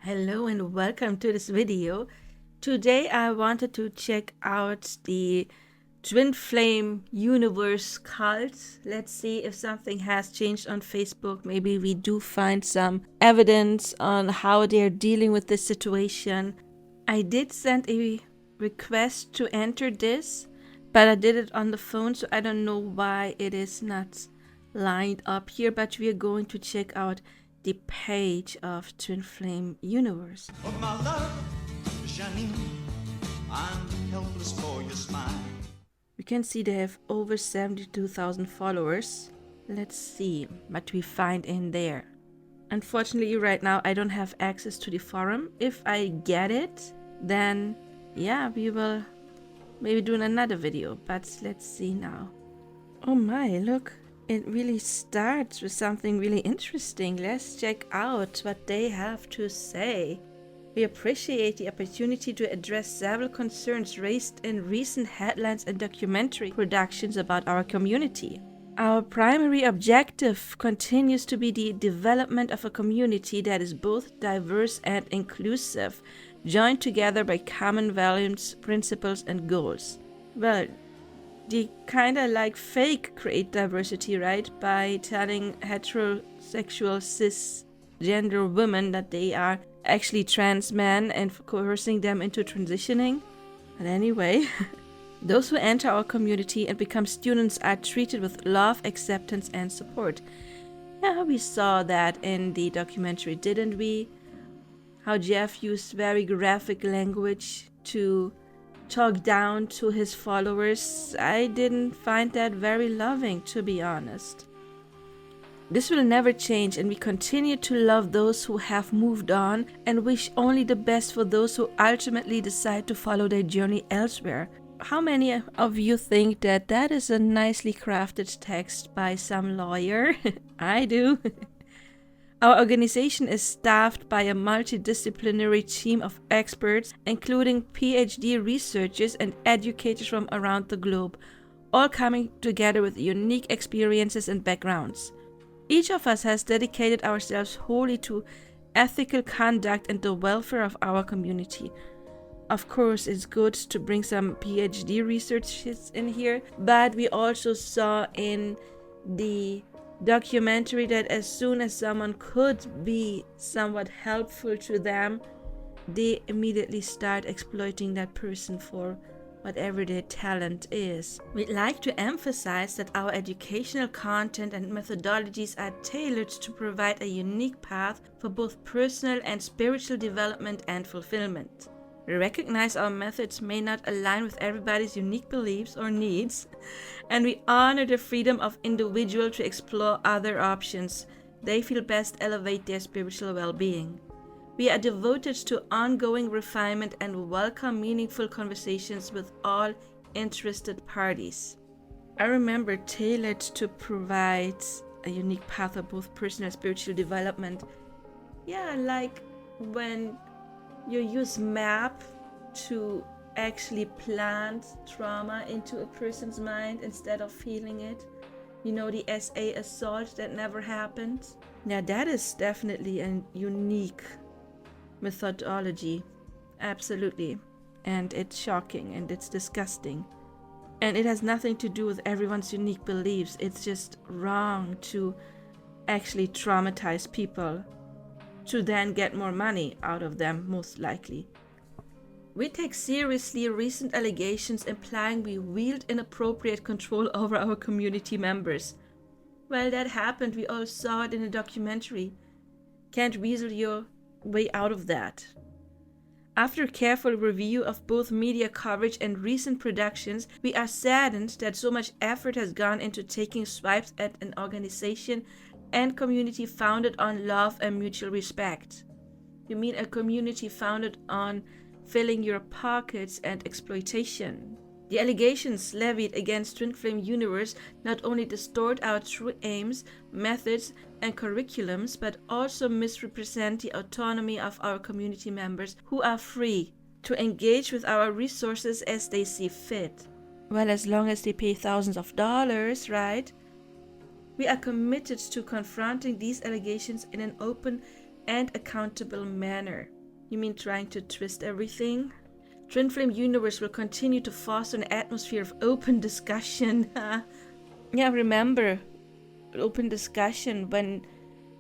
Hello and welcome to this video. Today I wanted to check out the twin flame universe cult. Let's see if something has changed on Facebook. Maybe we do find some evidence on how they're dealing with this situation. I did send a request to enter this, but I did it on the phone, so I don't know why it is not lined up here, but we are going to check out the page of Twin Flame Universe. Of my love, Janine, I'm helpless for your smile. You can see they have over 72,000 followers. Let's see what we find in there. Unfortunately, right now I don't have access to the forum. If I get it, then yeah, we will maybe do another video, but let's see now. Oh my, look. It really starts with something really interesting. Let's check out what they have to say. We appreciate the opportunity to address several concerns raised in recent headlines and documentary productions about our community. Our primary objective continues to be the development of a community that is both diverse and inclusive, joined together by common values, principles, and goals. Well, they kind of like fake create diversity, right? By telling heterosexual cisgender women that they are actually trans men and coercing them into transitioning. But anyway, those who enter our community and become students are treated with love, acceptance, and support. Yeah, we saw that in the documentary, didn't we? How Jeff used very graphic language to talk down to his followers. I didn't find that very loving, to be honest. This will never change, and we continue to love those who have moved on and wish only the best for those who ultimately decide to follow their journey elsewhere. How many of you think that that is a nicely crafted text by some lawyer? I do. Our organization is staffed by a multidisciplinary team of experts, including PhD researchers and educators from around the globe, all coming together with unique experiences and backgrounds. Each of us has dedicated ourselves wholly to ethical conduct and the welfare of our community. Of course, it's good to bring some PhD researchers in here, but we also saw in the documentary that as soon as someone could be somewhat helpful to them, they immediately start exploiting that person for whatever their talent is. We'd like to emphasize that our educational content and methodologies are tailored to provide a unique path for both personal and spiritual development and fulfillment. We recognize our methods may not align with everybody's unique beliefs or needs, and we honor the freedom of individuals to explore other options they feel best elevate their spiritual well-being. We are devoted to ongoing refinement and welcome meaningful conversations with all interested parties. I remember tailored to provide a unique path of both personal and spiritual development. Yeah, like when you use map to actually plant trauma into a person's mind instead of feeling it. You know, the SA assault that never happened. Yeah, that is definitely a unique methodology. Absolutely. And it's shocking and it's disgusting. And it has nothing to do with everyone's unique beliefs. It's just wrong to actually traumatize people to then get more money out of them, most likely. We take seriously recent allegations implying we wield inappropriate control over our community members. Well, that happened. We all saw it in a documentary. Can't weasel your way out of that. After careful review of both media coverage and recent productions, we are saddened that so much effort has gone into taking swipes at an organization and community founded on love and mutual respect. You mean a community founded on filling your pockets and exploitation? The allegations levied against Twin Flame Universe not only distort our true aims, methods, and curriculums, but also misrepresent the autonomy of our community members who are free to engage with our resources as they see fit. Well, as long as they pay thousands of dollars, right? We are committed to confronting these allegations in an open and accountable manner. You mean trying to twist everything? Twin Flame Universe will continue to foster an atmosphere of open discussion. Yeah, remember, open discussion when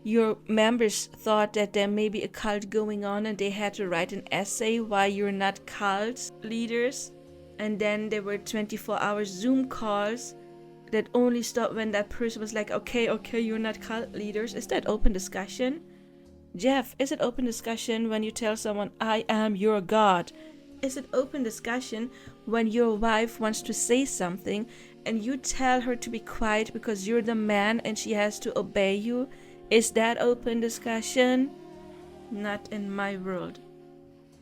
your members thought that there may be a cult going on and they had to write an essay why you're not cult leaders. And then there were 24-hour Zoom calls that only stopped when that person was like, okay, you're not cult leaders. Is that open discussion? Jeff, is it open discussion when you tell someone, I am your God? Is it open discussion when your wife wants to say something and you tell her to be quiet because you're the man and she has to obey you? Is that open discussion? Not in my world.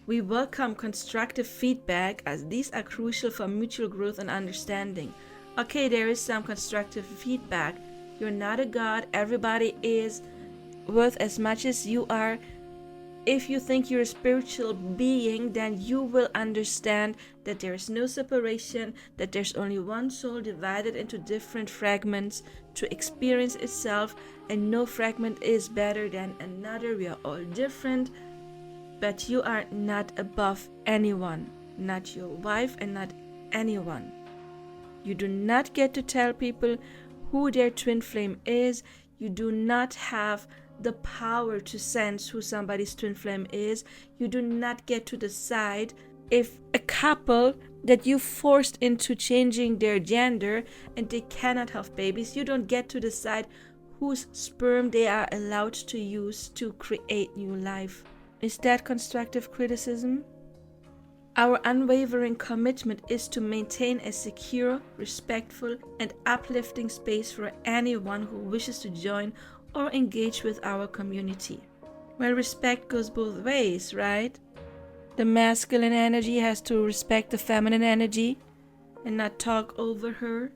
We welcome constructive feedback as these are crucial for mutual growth and understanding. Okay, there is some constructive feedback. You're not a god. Everybody is worth as much as you are. If you think you're a spiritual being, then you will understand that there is no separation, that there's only one soul divided into different fragments to experience itself, and no fragment is better than another. We are all different, but you are not above anyone, not your wife and not anyone. You do not get to tell people who their twin flame is. You do not have the power to sense who somebody's twin flame is. You do not get to decide if a couple that you forced into changing their gender and they cannot have babies, you don't get to decide whose sperm they are allowed to use to create new life. Is that constructive criticism? Our unwavering commitment is to maintain a secure, respectful, and uplifting space for anyone who wishes to join or engage with our community. Well, respect goes both ways, right? The masculine energy has to respect the feminine energy and not talk over her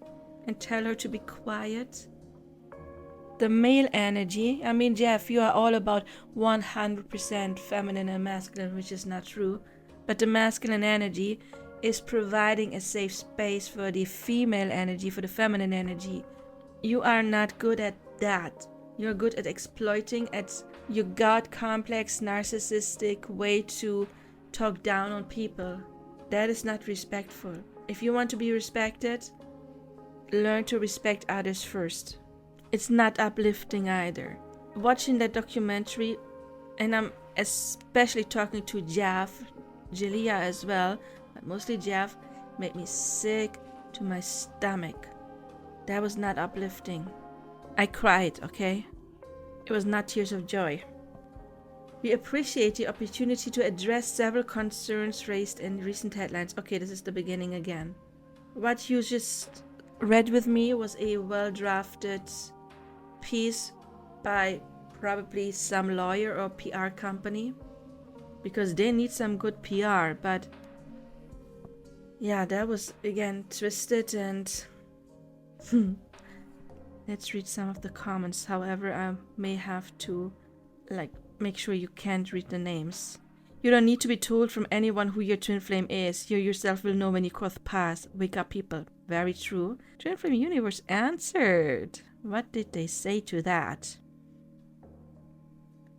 and tell her to be quiet. The male energy, I mean, Jeff, you are all about 100% feminine and masculine, which is not true. But the masculine energy is providing a safe space for the female energy, for the feminine energy. You are not good at that. You're good at exploiting, at your God complex, narcissistic way to talk down on people. That is not respectful. If you want to be respected, learn to respect others first. It's not uplifting either. Watching that documentary, and I'm especially talking to Jeff, Shaleia as well, but mostly Jeff, made me sick to my stomach. That was not uplifting. I cried, okay? It was not tears of joy. We appreciate the opportunity to address several concerns raised in recent headlines. Okay, this is the beginning again. What you just read with me was a well-drafted piece by probably some lawyer or PR company, because they need some good PR, but yeah, that was again twisted and let's read some of the comments. However, I may have to make sure you can't read the names. You don't need to be told from anyone who your twin flame is. You yourself will know when you cross paths. Wake up, people. Very true. Twin Flame Universe answered. What did they say to that?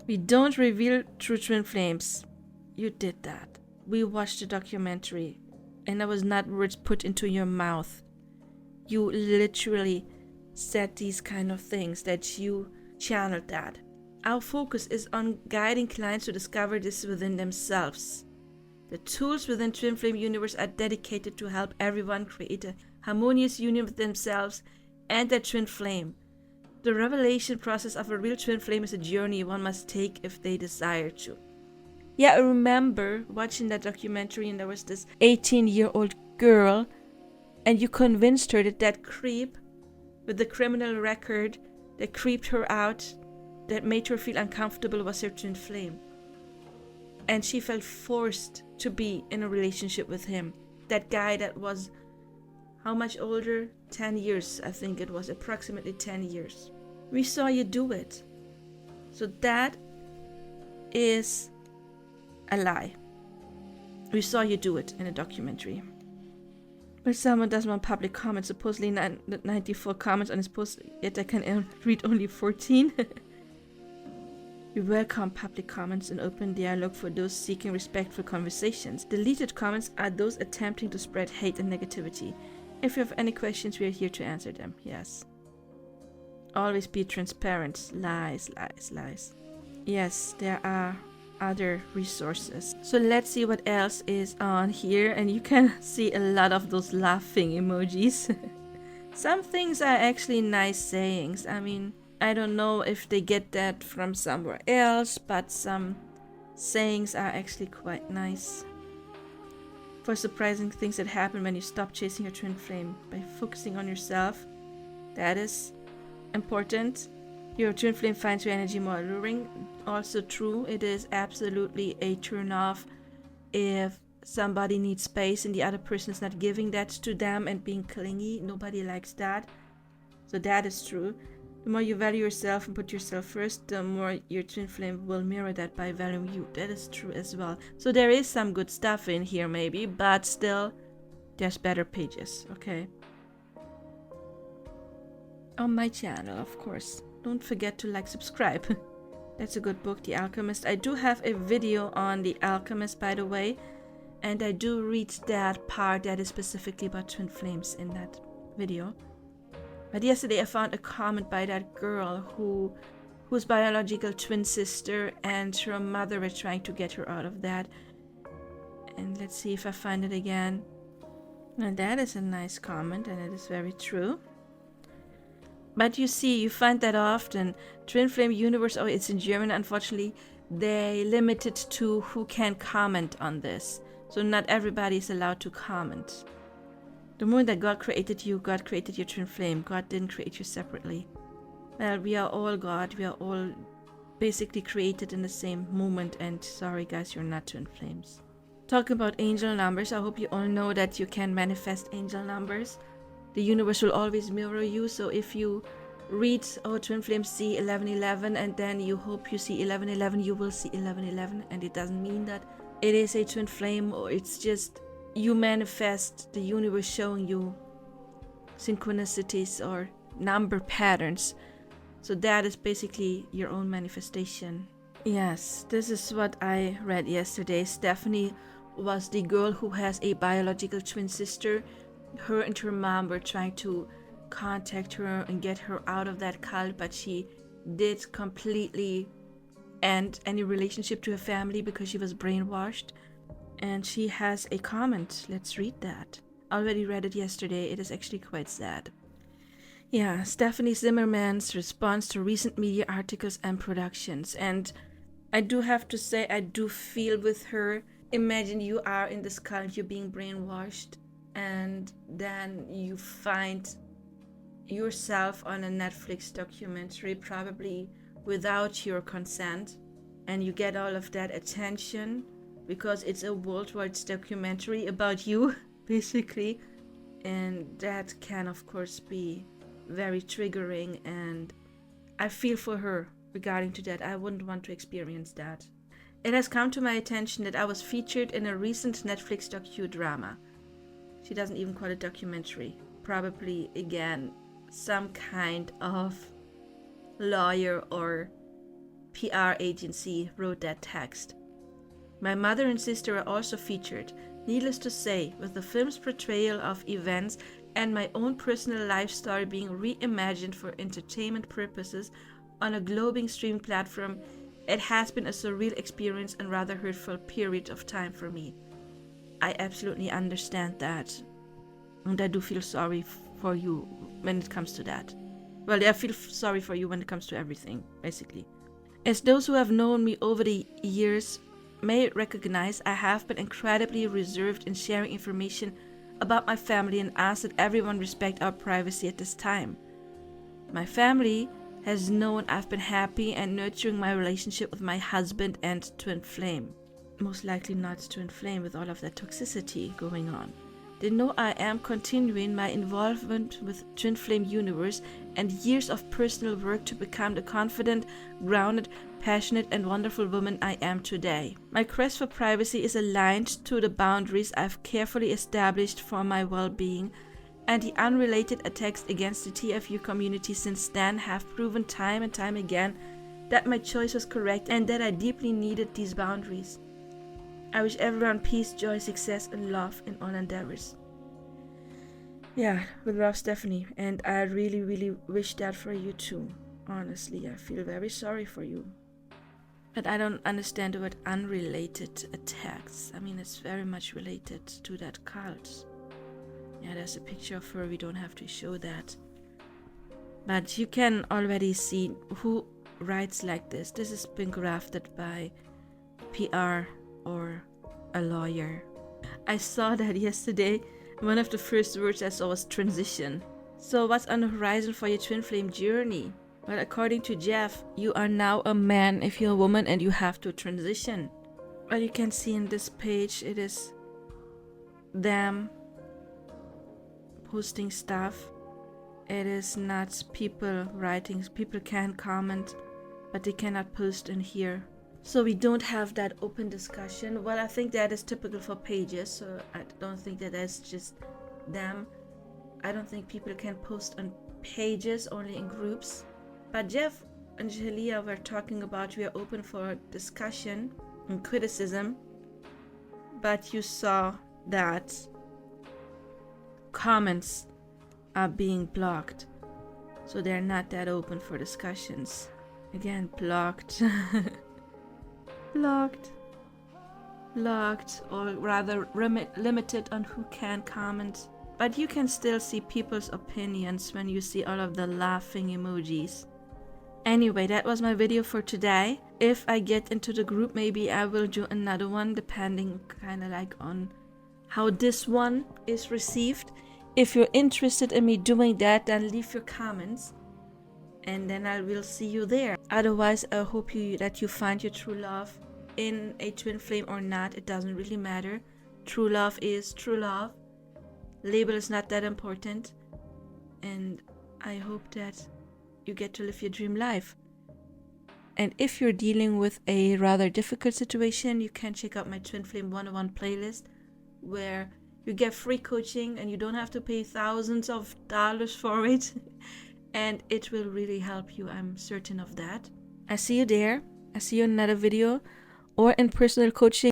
We don't reveal true twin flames. You did that. We watched the documentary, and that was not words put into your mouth. You literally said these kind of things, that you channeled that. Our focus is on guiding clients to discover this within themselves. The tools within Twin Flame Universe are dedicated to help everyone create a harmonious union with themselves and their twin flame. The revelation process of a real twin flame is a journey one must take if they desire to. Yeah, I remember watching that documentary, and there was this 18-year-old girl, and you convinced her that that creep with the criminal record that creeped her out, that made her feel uncomfortable, was her twin flame. And she felt forced to be in a relationship with him. That guy that was how much older? 10 years, I think it was, approximately 10 years. We saw you do it. So that is a lie. We saw you do it in a documentary. But someone does want public comments, supposedly 94 comments on his post, yet I can read only 14. We welcome public comments and open dialogue for those seeking respectful conversations. Deleted comments are those attempting to spread hate and negativity. If you have any questions, we are here to answer them. Yes. Always be transparent. Lies, lies, lies. Yes, there are other resources. So let's see what else is on here. And you can see a lot of those laughing emojis. Some things are actually nice sayings. I mean, I don't know if they get that from somewhere else, but some sayings are actually quite nice. For surprising things that happen when you stop chasing your twin flame by focusing on yourself. That is important. Your twin flame finds your energy more alluring. Also true, it is absolutely a turn off if somebody needs space and the other person is not giving that to them and being clingy. Nobody likes that. So that is true. The more you value yourself and put yourself first, the more your twin flame will mirror that by valuing you. That is true as well. So there is some good stuff in here maybe, but still there's better pages, okay? On my channel, of course. Don't forget to like, subscribe. That's a good book, The Alchemist. I do have a video on The Alchemist, by the way, and I do read that part that is specifically about twin flames in that video. But yesterday I found a comment by that girl whose biological twin sister and her mother were trying to get her out of that. And let's see if I find it again. Now that is a nice comment, and it is very true. But you see, you find that often. Twin Flame Universe, oh, it's in German, unfortunately. They limit it to who can comment on this. So not everybody is allowed to comment. The moment that God created you, God created your twin flame. God didn't create you separately. Well, we are all God. We are all basically created in the same moment. And sorry guys, you're not twin flames. Talking about angel numbers, I hope you all know that you can manifest angel numbers. The universe will always mirror you. So if you read, oh, twin flames see 1111, and then you hope you see 1111, you will see 1111. And it doesn't mean that it is a twin flame, or it's just you manifest the universe showing you synchronicities or number patterns. So that is basically your own manifestation. Yes, this is what I read yesterday. Stephanie was the girl who has a biological twin sister. Her and her mom were trying to contact her and get her out of that cult, but she did completely end any relationship to her family because she was brainwashed. And she has a comment. Let's read that. I already read it yesterday. It is actually quite sad. Yeah, Stephanie Zimmerman's response to recent media articles and productions. And I do have to say, I do feel with her. Imagine you are in this cult, you're being brainwashed, and then you find yourself on a Netflix documentary, probably without your consent, and you get all of that attention because it's a worldwide documentary about you, basically. And that can, of course, be very triggering, and I feel for her regarding to that. I wouldn't want to experience that. It has come to my attention that I was featured in a recent Netflix docudrama. She doesn't even call it documentary. Probably, again, some kind of lawyer or PR agency wrote that text. My mother and sister are also featured. Needless to say, with the film's portrayal of events and my own personal life story being reimagined for entertainment purposes on a globing streaming platform, it has been a surreal experience and rather hurtful period of time for me. I absolutely understand that. And I do feel sorry for you when it comes to that. Well, I feel sorry for you when it comes to everything, basically. As those who have known me over the years may recognize, I have been incredibly reserved in sharing information about my family and ask that everyone respect our privacy at this time. My family has known I've been happy and nurturing my relationship with my husband and twin flame. Most likely not twin flame with all of that toxicity going on. They know I am continuing my involvement with Twin Flame Universe and years of personal work to become the confident, grounded, passionate and wonderful woman I am today. My quest for privacy is aligned to the boundaries I've carefully established for my well-being, and the unrelated attacks against the TFU community since then have proven time and time again that my choice was correct, and that I deeply needed these boundaries. I wish everyone peace, joy, success, and love in all endeavors. Yeah, with love, Stephanie. And I really, really wish that for you too. Honestly, I feel very sorry for you. But I don't understand the word unrelated attacks. I mean, it's very much related to that cult. Yeah, there's a picture of her. We don't have to show that. But you can already see who writes like this. This has been crafted by PR or a lawyer. I saw that yesterday. One of the first words I saw was transition. So what's on the horizon for your twin flame journey? Well, according to Jeff, you are now a man if you're a woman and you have to transition. Well, you can see in this page, it is them posting stuff. It is not people writing. People can comment, but they cannot post in here. So we don't have that open discussion. Well, I think that is typical for pages, so I don't think that that's just them. I don't think people can post on pages, only in groups. But Jeff and Shaleia were talking about we are open for discussion and criticism, but you saw that comments are being blocked, so they're not that open for discussions. Again, blocked. Blocked, or rather limited on who can comment. But you can still see people's opinions when you see all of the laughing emojis. Anyway, that was my video for today. If I get into the group, maybe I will do another one, depending kind of like on how this one is received. If you're interested in me doing that, then leave your comments, and then I will see you there. Otherwise, I hope that you find your true love in a twin flame or not. It doesn't really matter. True love is true love. Label is not that important. And I hope that you get to live your dream life. And if you're dealing with a rather difficult situation, you can check out my Twin Flame 101 playlist, where you get free coaching and you don't have to pay thousands of dollars for it. And it will really help you, I'm certain of that. I see you there. I see you in another video or in personal coaching.